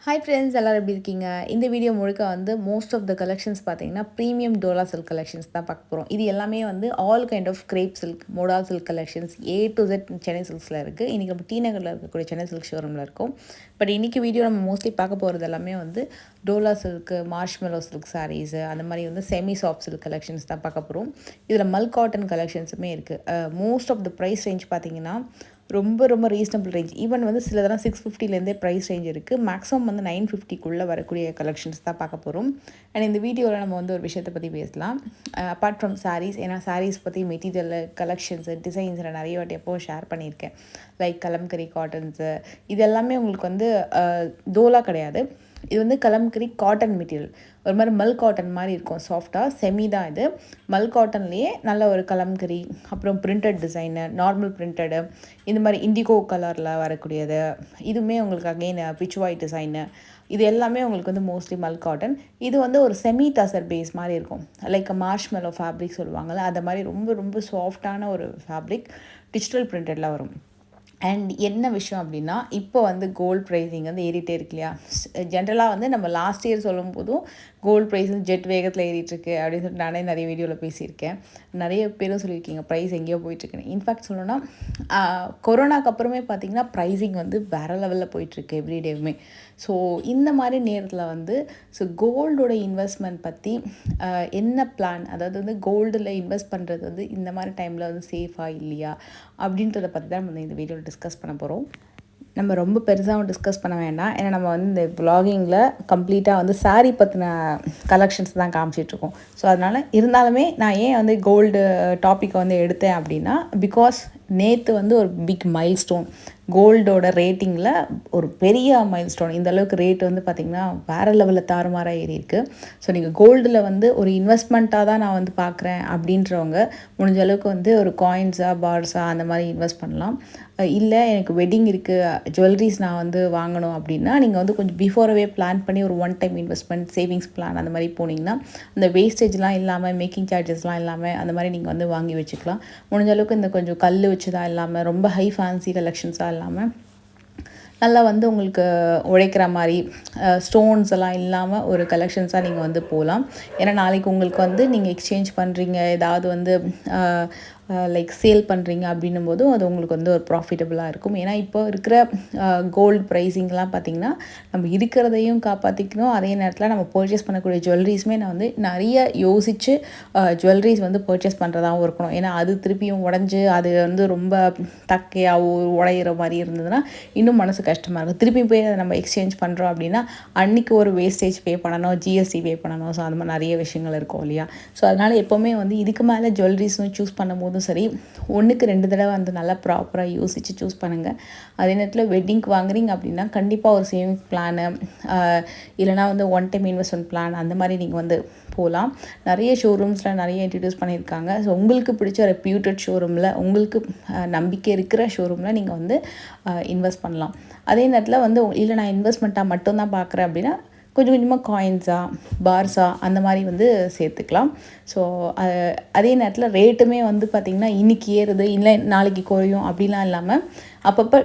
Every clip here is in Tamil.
ஹாய் ஃப்ரெண்ட்ஸ், எல்லோரும் எப்படி இருக்கீங்க? இந்த வீடியோ முழுக்க வந்து மோஸ்ட் ஆஃப் த கலெக்ஷன்ஸ் பார்த்தீங்கன்னா ப்ரீமியம் டோலா சில்க் கலெக்ஷன்ஸ் தான் பார்க்க போகிறோம். இது எல்லாமே வந்து all kind of crepe silk, Moda silk collections A to Z Chennai சில்க்ஸில் இருக்குது. இன்றைக்கி நம்ம டி நகரில் இருக்கக்கூடிய சென்னை சில்க் ஷோரூமில் இருக்கும். பட் இன்றைக்கி வீடியோ நம்ம மோஸ்ட்லி பார்க்க போகிறது எல்லாமே வந்து டோலா சில்க்கு, மார்ஷ்மெலோ சில்க் சாரீஸு, அந்த மாதிரி வந்து செமி சாஃப்ட் சில்க் கலெக்ஷன்ஸ் தான் பார்க்க போகிறோம். இதில் மல் காட்டன் கலெக்ஷன்ஸுமே இருக்குது. Most of the price range பார்த்தீங்கன்னா ரொம்ப ரொம்ப ரீசனபிள் ரேஞ்ச். ஈவன் வந்து சிலதெல்லாம் 650லேருந்தே ப்ரைஸ் ரேஞ்ச் இருக்குது. மேக்ஸிமம் வந்து 950க்குள்ளே வரக்கூடிய கலெக்ஷன்ஸ் தான் பார்க்க போகிறோம். அண்ட் இந்த வீடியோவில் நம்ம வந்து ஒரு விஷயத்தை பற்றி பேசலாம். அப்பார்ட் ஃப்ரம் சாரீஸ், ஏன்னா சாரீஸ் பற்றி மெட்டீரியல் கலெக்ஷன்ஸு, டிசைன்ஸில் நிறைய வாட்டி எப்போது ஷேர் பண்ணியிருக்கேன். லைக் கலம்கரி காட்டன்ஸு, இது எல்லாமே உங்களுக்கு வந்து டோலா கிடையாது. இது வந்து கலம்கரி காட்டன் மெட்டீரியல். ஒரு மாதிரி மல் காட்டன் மாதிரி இருக்கும், சாஃப்டாக செமி தான் இது. மல் காட்டன்லேயே நல்ல ஒரு கலம்கரி, அப்புறம் பிரிண்டட் டிசைனு, நார்மல் பிரிண்டடு, இந்த மாதிரி இண்டிகோ கலரில் வரக்கூடியது, இதுவுமே உங்களுக்கு அகெயின் பிச் ஒயிட் டிசைனு, இது எல்லாமே உங்களுக்கு வந்து மோஸ்ட்லி மல் காட்டன். இது வந்து ஒரு செமி டசர் பேஸ் மாதிரி இருக்கும். லைக் மார்ஷ்மெலோ ஃபேப்ரிக் சொல்லுவாங்கள்ல, அந்த மாதிரி ரொம்ப ரொம்ப சாஃப்டான ஒரு ஃபேப்ரிக், டிஜிட்டல் பிரிண்டடில் வரும். அண்ட் என்ன விஷயம் அப்படின்னா, இப்போ வந்து கோல்டு ப்ரைஸிங் வந்து ஏறிட்டே இருக்கு இல்லையா? ஜென்ரலாக வந்து நம்ம லாஸ்ட் இயர் சொல்லும் போதும் கோல்டு ப்ரைஸ் வந்து ஜெட் வேகத்தில் ஏறிட்டுருக்கு அப்படின்னு சொல்லிட்டு நானே நிறைய வீடியோவில் பேசியிருக்கேன். நிறைய பேரும் சொல்லியிருக்கீங்க ப்ரைஸ் எங்கேயோ போயிட்டுருக்குன்னு. இன்ஃபேக்ட் சொல்லணும்னா கொரோனாக்கு அப்புறமே பார்த்திங்கன்னா ப்ரைஸிங் வந்து வேறு லெவலில் போயிட்டுருக்கு எவ்ரிடேவுமே. ஸோ இந்த மாதிரி நேரத்தில் வந்து கோல்டோட இன்வெஸ்ட்மெண்ட் பற்றி என்ன பிளான், அதாவது வந்து கோல்டில் இன்வெஸ்ட் பண்ணுறது வந்து இந்த மாதிரி டைமில் வந்து சேஃபாக இல்லையா அப்படின்றத பற்றி தான் நம்ம இந்த வீடியோவில் டிஸ்கஸ் பண்ண போகிறோம். நம்ம ரொம்ப பெருசாகவும் டிஸ்கஸ் பண்ண வேண்டாம். ஏன்னா நம்ம வந்து இந்த வ்ளாகிங்கில் கம்ப்ளீட்டாக வந்து சாரீ பற்றின கலெக்ஷன்ஸ் தான் காமிச்சிட்ருக்கோம். ஸோ அதனால் இருந்தாலுமே நான் ஏன் வந்து கோல்டு டாப்பிக்கை வந்து எடுத்தேன் அப்படின்னா, பிகாஸ் நேற்று வந்து ஒரு பிக் மைல்ஸ்டோன், கோல்டோட ரேட்டிங்கில் ஒரு பெரிய மைல்ஸ்டோன். இந்த அளவுக்கு ரேட் வந்து பார்த்திங்கன்னா வேறு லெவலில் தாறுமாறாக ஏறி இருக்குது. ஸோ நீங்கள் கோல்டில் வந்து ஒரு இன்வெஸ்ட்மெண்ட்டாக தான் நான் வந்து பார்க்குறேன் அப்படின்றவங்க முடிஞ்ச அளவுக்கு வந்து ஒரு காயின்ஸாக, பார்ஸாக அந்த மாதிரி இன்வெஸ்ட் பண்ணலாம். இல்லை எனக்கு வெட்டிங் இருக்குது, ஜுவல்லரிஸ் நான் வந்து வாங்கணும் அப்படின்னா நீங்கள் வந்து கொஞ்சம் பிஃபோரவே பிளான் பண்ணி ஒரு one time investment, savings plan அந்த மாதிரி போனீங்கன்னா அந்த வேஸ்டேஜ்லாம் இல்லாமல், மேக்கிங் சார்ஜஸ்லாம் இல்லாமல் அந்த மாதிரி நீங்கள் வந்து வாங்கி வச்சுக்கலாம். முடிஞ்ச அளவுக்கு இந்த கொஞ்சம் கல் வச்சுதான் இல்லாமல், ரொம்ப ஹை ஃபேன்சி கலெக்ஷன்ஸாக இல்லாமல், நல்லா வந்து உங்களுக்கு உழைக்கிற மாதிரி ஸ்டோன்ஸ் எல்லாம் இல்லாமல் ஒரு கலெக்ஷன்ஸாக நீங்கள் வந்து போகலாம். ஏன்னா நாளைக்கு உங்களுக்கு வந்து நீங்கள் எக்ஸ்சேஞ்ச் பண்ணுறீங்க, ஏதாவது வந்து லைக் சேல் பண்ணுறீங்க அப்படின்னும் போதும் அது உங்களுக்கு வந்து ஒரு ப்ராஃபிட்டபுளாக இருக்கும். ஏன்னா இப்போ இருக்கிற கோல்டு ப்ரைஸிங்லாம் பார்த்திங்கன்னா நம்ம இருக்கிறதையும் காப்பாற்றிக்கணும், அதே நேரத்தில் நம்ம பர்ச்சேஸ் பண்ணக்கூடிய ஜுவல்லரிஸுமே நான் வந்து நிறைய யோசித்து ஜுவல்லரிஸ் வந்து பர்ச்சேஸ் பண்ணுறதாகவும் இருக்கணும். ஏன்னா அது திருப்பியும் உடஞ்சி அது வந்து ரொம்ப தக்கையாகவோ உடையிற மாதிரி இருந்ததுன்னா இன்னும் மனசு கஷ்டமாக இருக்கும். திருப்பி போய் அதை நம்ம எக்ஸ்சேஞ்ச் பண்ணுறோம் அப்படின்னா அன்றைக்கி ஒரு வேஸ்டேஜ் பே பண்ணணும், ஜிஎஸ்டி பே பண்ணணும். ஸோ அது மாதிரி நிறைய விஷயங்கள் இருக்கும் இல்லையா? ஸோ அதனால் எப்போவுமே வந்து இதுக்கு மேலே ஜுவல்லரிஸும் சூஸ் பண்ணும்போது சரி, 1க்கு 2 தடவை வந்து நல்லா ப்ராப்பராக யோசித்து சூஸ் பண்ணுங்கள். அதே நேரத்தில் வெட்டிங்க்கு வாங்குறீங்க அப்படின்னா கண்டிப்பாக ஒரு சேவிங்ஸ் பிளானு, இல்லைனா வந்து ஒன் டைம் இன்வெஸ்ட்மெண்ட் பிளான், அந்த மாதிரி நீங்கள் வந்து போகலாம். நிறைய ஷோரூம்ஸில் நிறைய இன்ட்ரடியூஸ் பண்ணியிருக்காங்க. ஸோ உங்களுக்கு பிடிச்ச ரெப்யூட்டட் ஷோரூமில், உங்களுக்கு நம்பிக்கை இருக்கிற ஷோரூமில் நீங்கள் வந்து இன்வெஸ்ட் பண்ணலாம். அதே நேரத்தில் வந்து இல்லை நான் இன்வெஸ்ட்மெண்ட்டாக மட்டும்தான் பார்க்குறேன் அப்படின்னா கொஞ்சம் கொஞ்சமாக காயின்ஸாக, பார்ஸாக அந்த மாதிரி வந்து சேர்த்துக்கலாம். ஸோ அதே நேரத்தில் ரேட்டுமே வந்து பார்த்திங்கன்னா இன்றைக்கி ஏறுது இல்லை நாளைக்கு குறையும் அப்படிலாம் இல்லாமல் அப்பப்போ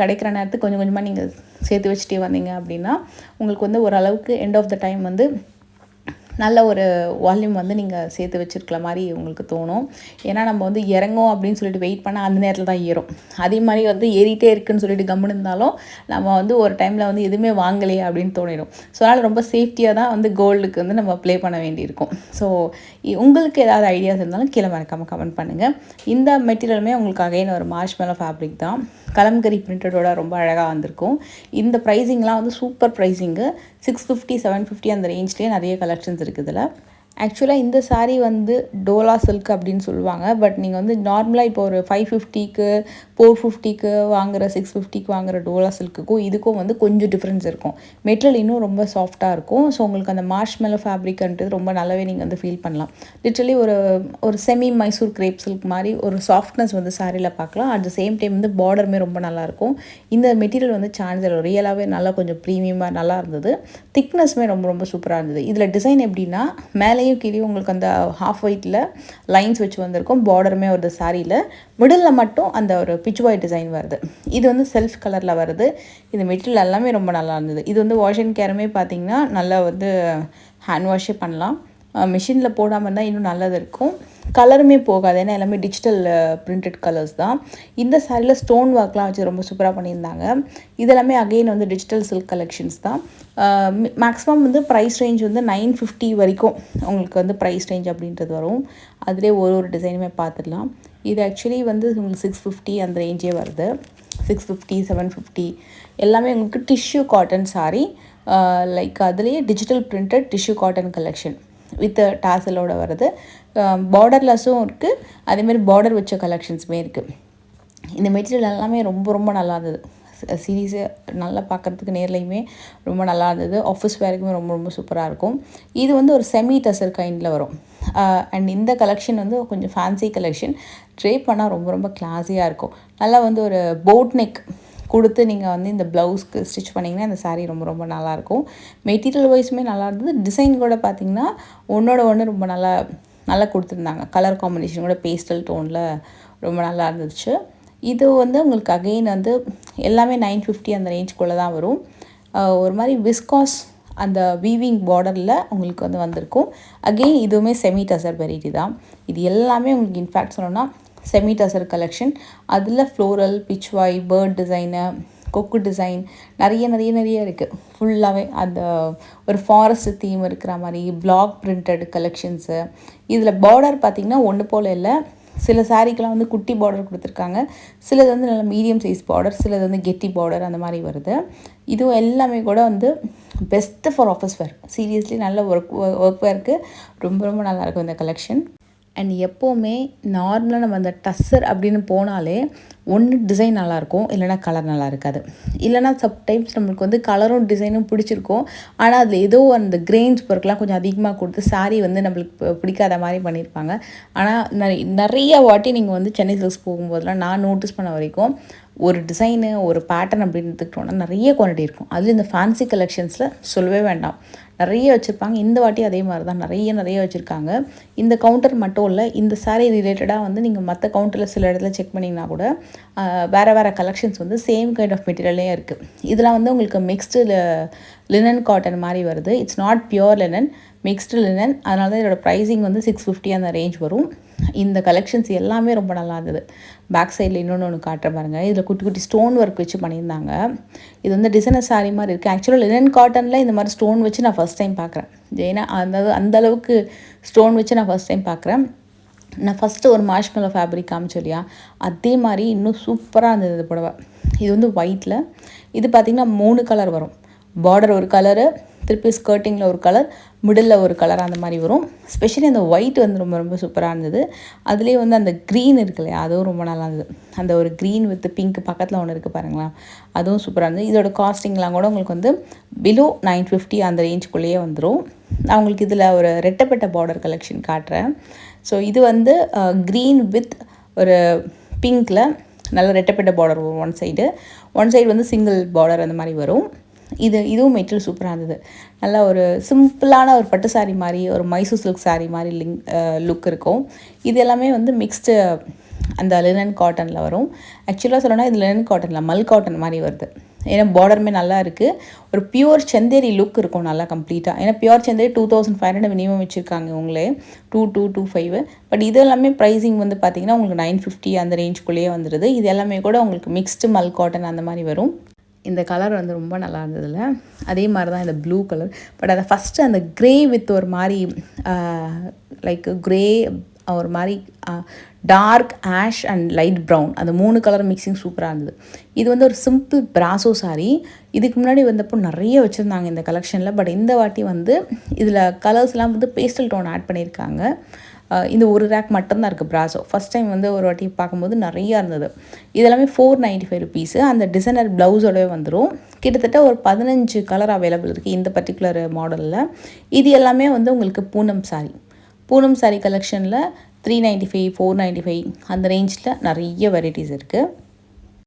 கிடைக்கிற நேரத்துக்கு கொஞ்சம் கொஞ்சமாக நீங்கள் சேர்த்து வச்சுட்டே வந்தீங்க அப்படின்னா உங்களுக்கு வந்து ஓரளவுக்கு எண்ட் ஆஃப் த டைம் வந்து நல்ல ஒரு வால்யூம் வந்து நீங்கள் சேர்த்து வச்சுருக்கிற மாதிரி உங்களுக்கு தோணும். ஏன்னா நம்ம வந்து இறங்கும் அப்படின்னு சொல்லிட்டு வெயிட் பண்ணால் அந்த நேரத்தில் தான் ஏறும். அதே மாதிரி வந்து ஏறிட்டே இருக்குன்னு சொல்லிட்டு கம்முன்னு இருந்தாலும் நம்ம வந்து ஒரு டைமில் வந்து எதுவுமே வாங்கலையே அப்படின்னு தோணிடும். ஸோ அதனால் ரொம்ப சேஃப்டியாக தான் வந்து கோல்டுக்கு வந்து நம்ம ப்ளே பண்ண வேண்டியிருக்கும். ஸோ உங்களுக்கு ஏதாவது ஐடியாஸ் இருந்தாலும் கீழே மறக்காமல் கமெண்ட் பண்ணுங்கள். இந்த மெட்டீரியலுமே உங்களுக்கு அகைன் ஒரு மார்ஷ்மெலோ ஃபேப்ரிக் தான், கலம்கரி பிரிண்டடோட ரொம்ப அழகாக வந்திருக்கும். இந்த ப்ரைஸிங்லாம் வந்து சூப்பர் ப்ரைஸிங்கு, 650, 750 அந்த ரேஞ்ச்லேயே நிறைய கலெக்ஷன்ஸ் இருக்குது இதில். ஆக்சுவலாக இந்த சாரீ வந்து டோலா சில்க் அப்படின்னு சொல்லுவாங்க. பட் நீங்கள் வந்து நார்மலாக இப்போ ஒரு 550க்கு 450க்கு வாங்குகிற, 650க்கு வாங்குகிற டோலா சில்க்குக்கும் இதுக்கும் வந்து கொஞ்சம் டிஃப்ரென்ஸ் இருக்கும். மெட்டீரியல் இன்னும் ரொம்ப சாஃப்டாக இருக்கும். ஸோ உங்களுக்கு அந்த மார்ஷ்மெலோ ஃபேப்ரிக்ன்றது ரொம்ப நல்லாவே நீங்கள் வந்து ஃபீல் பண்ணலாம். லிட்டரலி ஒரு செமி மைசூர் கிரேப் சில்க் மாதிரி ஒரு சாஃப்ட்னஸ் வந்து சாரியில் பார்க்கலாம். அட் த சேம் டைம் வந்து பார்டருமே ரொம்ப நல்லாயிருக்கும். இந்த மெட்டீரியல் வந்து சான்ஸில் ரியலாகவே நல்லா கொஞ்சம் ப்ரீமியமாக நல்லா இருந்தது. திக்னஸ்மே ரொம்ப ரொம்ப சூப்பராக இருந்தது. இதில் டிசைன் எப்படின்னா மேலே மேலேயும் கீழே உங்களுக்கு அந்த ஹாஃப் ஒயிட்டில் லைன்ஸ் வச்சு வந்திருக்கும். பார்டருமே வருது சாரியில். மிடில் மட்டும் அந்த ஒரு பிச் ஒயிட் டிசைன் வருது. இது வந்து செல்ஃப் கலரில் வருது. இந்த மெட்டீரியல் எல்லாமே ரொம்ப நல்லா இருந்தது. இது வந்து வாஷ் அண்ட் கேருமே பார்த்திங்கன்னா நல்லா வந்து ஹேண்ட் வாஷே பண்ணலாம். மிஷினில் போடாமல் இருந்தால் இன்னும் நல்லது இருக்கும். கலருமே போகாது, ஏன்னா எல்லாமே டிஜிட்டல் பிரிண்டட் கலர்ஸ் தான். இந்த சாரியில் ஸ்டோன் ஒர்க்லாம் வச்சு ரொம்ப சூப்பராக பண்ணியிருந்தாங்க. இதெல்லாமே அகெயின் வந்து டிஜிட்டல் சில்க் கலெக்ஷன்ஸ் தான். மேக்ஸிமம் வந்து ப்ரைஸ் ரேஞ்ச் வந்து 950 வரைக்கும் உங்களுக்கு வந்து ப்ரைஸ் ரேஞ்ச் அப்படின்றது வரும். அதிலே ஒரு டிசைனுமே பார்த்துடலாம். இது ஆக்சுவலி வந்து உங்களுக்கு 650 அந்த ரேஞ்சே வருது. 650 750 எல்லாமே உங்களுக்கு டிஷ்யூ காட்டன் சாரி. லைக் அதுலேயே digital printed tissue cotton collection with டாசலோடு வருது. பார்டர்லெஸ்ஸும் இருக்குது, அதேமாதிரி பார்டர் வச்ச கலெக்ஷன்ஸுமே இருக்குது. இந்த மெட்டீரியல் எல்லாமே ரொம்ப ரொம்ப நல்லா இருந்தது. சீரீஸு நல்லா பார்க்குறதுக்கு நேர்லையுமே ரொம்ப நல்லா இருந்தது. ஆஃபீஸ் வேருக்குமே ரொம்ப ரொம்ப சூப்பராக இருக்கும். இது வந்து ஒரு செமி டசர் கைண்டில் வரும். அண்ட் இந்த கலெக்ஷன் வந்து கொஞ்சம் ஃபேன்சி கலெக்ஷன். ட்ரே பண்ணால் ரொம்ப ரொம்ப கிளாஸியாக இருக்கும். நல்லா வந்து ஒரு போட் நெக் கொடுத்து நீங்கள் வந்து இந்த ப்ளவுஸ்க்கு ஸ்டிச் பண்ணிங்கன்னா இந்த சாரீ ரொம்ப ரொம்ப நல்லாயிருக்கும். மெட்டீரியல் வைஸுமே நல்லா இருந்தது. டிசைன் கூட பார்த்திங்கன்னா ஒன்றோட ஒன்று ரொம்ப நல்லா கொடுத்துருந்தாங்க. கலர் காம்பினேஷன் கூட பேஸ்டல் டோனில் ரொம்ப நல்லா இருந்துச்சு. இது வந்து உங்களுக்கு அகெயின் வந்து எல்லாமே 950 அந்த ரேஞ்சுக்குள்ளே தான் வரும். ஒரு மாதிரி விஸ்காஸ் அந்த வீவிங் பார்டரில் உங்களுக்கு வந்து வந்திருக்கும். அகெயின் இதுவுமே செமி டசர் வெரைட்டி தான். இது எல்லாமே உங்களுக்கு இன்ஃபேக்ட் சொல்லணும்னா செமி டசர் கலெக்ஷன். அதில் ஃப்ளோரல், பிச்வாய், பேர்ட் டிசைனு, கொக்கு டிசைன் நிறைய இருக்குது. ஃபுல்லாகவே அந்த ஒரு ஃபாரஸ்ட் தீம் இருக்கிற மாதிரி பிளாக் பிரிண்டட் கலெக்ஷன்ஸு. இதில் பார்டர் பார்த்திங்கன்னா ஒன்று போல் இல்லை. சில சாரீக்கெலாம் வந்து குட்டி பார்டர் கொடுத்துருக்காங்க, சிலது வந்து நல்ல மீடியம் சைஸ் பார்டர், சிலது வந்து கெட்டி பார்டர் அந்த மாதிரி வருது. இதுவும் எல்லாமே கூட வந்து best for office wear. Seriously நல்ல ஒர்க் வேருக்கு ரொம்ப ரொம்ப நல்லாயிருக்கும் இந்த கலெக்ஷன். அண்ட் எப்போவுமே நார்மலாக நம்ம அந்த டஸ்ஸர் அப்படின்னு போனாலே ஒன்று டிசைன் நல்லாயிருக்கும், இல்லைனா கலர் நல்லா இருக்காது. இல்லைனா சம்டைம்ஸ் நம்மளுக்கு வந்து கலரும் டிசைனும் பிடிச்சிருக்கும், ஆனால் அதில் ஏதோ அந்த கிரெயின்ஸ் ஒர்க்லாம் கொஞ்சம் அதிகமாக கொடுத்து சாரீ வந்து நம்மளுக்கு பிடிக்காத மாதிரி பண்ணியிருப்பாங்க. ஆனால் நிறைய வாட்டி நீங்கள் வந்து சென்னை சில்க்ஸ் போகும்போதெல்லாம் நான் நோட்டீஸ் பண்ண வரைக்கும் ஒரு டிசைனு ஒரு பேட்டர்ன் அப்படின்னு எடுத்துக்கிட்டோன்னா நிறைய குவாலிட்டி இருக்கும். அதுலேயும் இந்த ஃபேன்சி கலெக்ஷன்ஸில் சொல்லவே வேண்டாம், நிறைய வச்சுருப்பாங்க. இந்த வாட்டி அதே மாதிரி தான் நிறைய வச்சுருக்காங்க. இந்த கவுண்டர் மட்டும் இல்லை, இந்த சாரீ ரிலேட்டடாக வந்து நீங்கள் மற்ற கவுண்டரில் சில இடத்துல செக் பண்ணிங்கன்னா கூட வேறு கலெக்ஷன்ஸ் வந்து சேம் கைண்ட் ஆஃப் மெட்டீரியலே இருக்குது. இதெல்லாம் வந்து உங்களுக்கு மிக்ஸ்டு லினன் காட்டன் மாதிரி வருது. It's not pure linen, mixed linen. அதனால தான் இதோட ப்ரைஸிங் வந்து 650 அந்த ரேஞ்ச் வரும். இந்த கலெக்ஷன்ஸ் எல்லாமே ரொம்ப நல்லா இருந்தது. பேக் சைடில் ஒன்று காட்டுற பாருங்க. இதில் குட்டி ஸ்டோன் ஒர்க் வச்சு பண்ணியிருந்தாங்க. இது வந்து டிசைனர் சாரீ மாதிரி இருக்குது. ஆக்சுவலாக லினன் காட்டனில் இந்த மாதிரி ஸ்டோன் வச்சு நான் ஃபஸ்ட் டைம் பார்க்குறேன். ஏன்னா அந்தளவுக்கு ஸ்டோன் வச்சு நான் ஃபஸ்ட் டைம் பார்க்குறேன். நான் ஃபஸ்ட்டு ஒரு மார்ஷ்மெல்லோ ஃபேப்ரிக் காமிச்சோம் இல்லையா, அதே மாதிரி இன்னும் சூப்பராக இருந்தது இந்த புடவை. இது வந்து ஒயிட்டில். இது பார்த்திங்கன்னா 3 கலர் வரும். பார்டர் ஒரு கலரு, திருப்பி ஸ்கர்ட்டிங்கில் ஒரு கலர், மிடில் ஒரு கலர் அந்த மாதிரி வரும். ஸ்பெஷலி அந்த ஒயிட் வந்து ரொம்ப ரொம்ப சூப்பராக இருந்தது. அதுலேயே வந்து அந்த க்ரீன் இருக்கு இல்லையா, அதுவும் ரொம்ப நல்லா இருந்தது. அந்த ஒரு க்ரீன் வித் பிங்க் பக்கத்தில் ஒன்று இருக்குது பாருங்களேன், அதுவும் சூப்பராக இருந்தது. இதோட காஸ்டிங்லாம் கூட உங்களுக்கு வந்து பிலோ 950 அந்த ரேஞ்சுக்குள்ளேயே வந்துடும். நான் உங்களுக்கு இதில் ஒரு ரெட்டப்பட்ட பார்டர் கலெக்ஷன் காட்டுறேன். ஸோ இது வந்து க்ரீன் வித் ஒரு பிங்க்கில் நல்ல ரெட்டப்பட்ட பார்டர் வரும். ஒன் சைடு வந்து சிங்கிள் பார்டர் அந்த மாதிரி வரும். இதுவும் மெட்டீரியல் சூப்பராக இருந்தது. நல்லா ஒரு சிம்பிளான ஒரு பட்டு சாரீ மாதிரி, ஒரு மைசூர் சில்க் சாரீ மாதிரி லுக் இருக்கும். இது எல்லாமே வந்து மிக்ஸ்டு அந்த லினன் காட்டனில் வரும். ஆக்சுவலாக சொல்லணும்னா இது லினன் காட்டனில் மல் காட்டன் மாதிரி வருது. ஏன்னா பார்டருமே நல்லா இருக்குது. ஒரு பியூர் செந்தேரி லுக் இருக்கும் நல்லா கம்ப்ளீட்டாக. ஏன்னா பியூர் செந்தேரி 2500 மினிமம் வச்சுருக்காங்க இவங்களே, 2225. பட் இது எல்லாமே ப்ரைஸிங் வந்து பார்த்திங்கன்னா உங்களுக்கு 950 அந்த ரேஞ்சுக்குள்ளேயே வந்துடுது. இது எல்லாமே கூட உங்களுக்கு மிக்ஸ்டு மல் காட்டன் அந்த மாதிரி வரும். இந்த கலர் வந்து ரொம்ப நல்லா இருந்ததில்ல. அதே மாதிரி தான் இந்த ப்ளூ கலர். பட் அதை ஃபஸ்ட்டு அந்த க்ரே வித் ஒரு மாதிரி லைக் க்ரே ஒரு மாதிரி dark ash and light brown, அந்த 3 கலர் மிக்சிங் சூப்பராக இருந்தது. இது வந்து ஒரு சிம்பிள் பிராசோ சாரீ. இதுக்கு முன்னாடி வந்தப்போ நிறைய வச்சுருந்தாங்க இந்த கலெக்ஷனில். பட் இந்த வாட்டி வந்து இதில் கலர்ஸ்லாம் வந்து பேஸ்டல் டோன் ஆட் பண்ணியிருக்காங்க. இந்த ஒரு ரேக் மட்டும்தான் இருக்குது பிராசோ. ஃபஸ்ட் டைம் வந்து ஒரு வாட்டி பார்க்கும்போது நிறையா இருந்தது. இதெல்லாமே 495 ருபீஸு. அந்த டிசைனர் ப்ளவுஸோடவே வந்துடும். கிட்டத்தட்ட ஒரு 15 கலர் அவைலபிள் இருக்குது இந்த பர்டிகுலர் மாடலில். இது எல்லாமே வந்து உங்களுக்கு பூனம் சாரீ கலெக்ஷனில் 395 495 அந்த ரேஞ்சில் நிறைய வெரைட்டிஸ் இருக்குது.